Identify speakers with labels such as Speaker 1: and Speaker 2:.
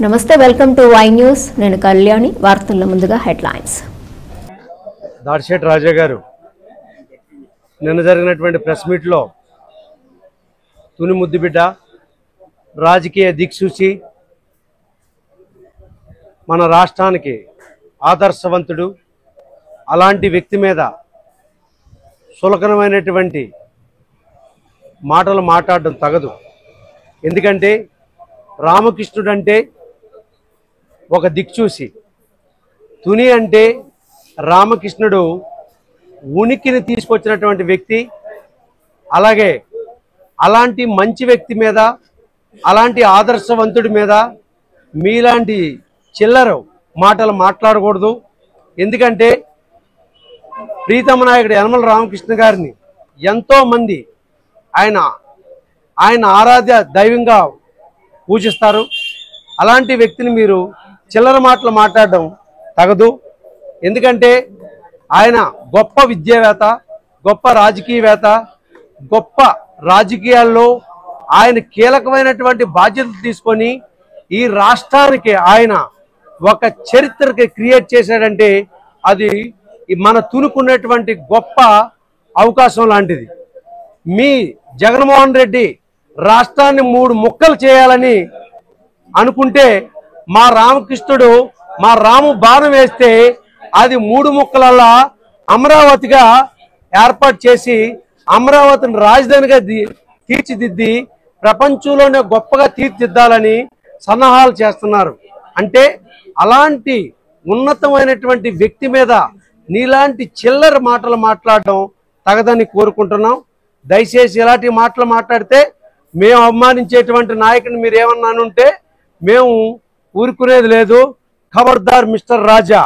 Speaker 1: నమస్తే, welcome to Y news. నేను కళ్యాణి. వార్తల్లో ముందుగా హెడ్లైన్స్.
Speaker 2: దాడిశెట్టి రాజా గారు నిన్న జరిగినటువంటి ప్రెస్ మీట్లో తుని ముద్దుబిడ్డ, రాజకీయ దిక్సూచి, మన రాష్ట్రానికి ఆదర్శవంతుడు, అలాంటి వ్యక్తి మీద సులకనమైనటువంటి మాటలు మాట్లాడడం తగదు. ఎందుకంటే రామకృష్ణుడు అంటే ఒక దిక్సూచి, తుని అంటే రామకృష్ణుడు ఉనికిని తీసుకొచ్చినటువంటి వ్యక్తి. అలాగే అలాంటి మంచి వ్యక్తి మీద, అలాంటి ఆదర్శవంతుడి మీద మీలాంటి చిల్లర మాటలు మాట్లాడకూడదు. ఎందుకంటే ప్రీతమ నాయకుడు యనమల రామకృష్ణ గారిని ఎంతోమంది ఆయన ఆరాధ్య దైవంగా పూజిస్తారు. అలాంటి వ్యక్తిని మీరు చిల్లర మాటలు మాట్లాడడం తగదు. ఎందుకంటే ఆయన గొప్ప విద్యావేత్త, గొప్ప రాజకీయవేత్త, గొప్ప రాజకీయాల్లో ఆయన కీలకమైనటువంటి బాధ్యతలు తీసుకొని ఈ రాష్ట్రానికి ఆయన ఒక చరిత్రకి క్రియేట్ చేశాడంటే అది మన తునుకున్నటువంటి గొప్ప అవకాశం లాంటిది. మీ జగన్మోహన్ రెడ్డి రాష్ట్రాన్ని 3 ముక్కలు చేయాలని అనుకుంటే మా రామకృష్ణుడు, మా రాము బాణం వేస్తే అది 3 ముక్కలల్లా అమరావతిగా ఏర్పాటు చేసి అమరావతిని రాజధానిగా తీర్చిదిద్ది ప్రపంచంలోనే గొప్పగా తీర్చిదిద్దాలని సన్నాహాలు చేస్తున్నారు. అంటే అలాంటి ఉన్నతమైనటువంటి వ్యక్తి మీద నీలాంటి చిల్లర మాటలు మాట్లాడడం తగదని కోరుకుంటున్నాం. దయచేసి ఇలాంటి మాటలు మాట్లాడితే మేము అవమానించేటువంటి నాయకుని మీరు ఏమన్నానుంటే మేము ఊరుకునేది లేదు. ఖబర్దార్ మిస్టర్ రాజా.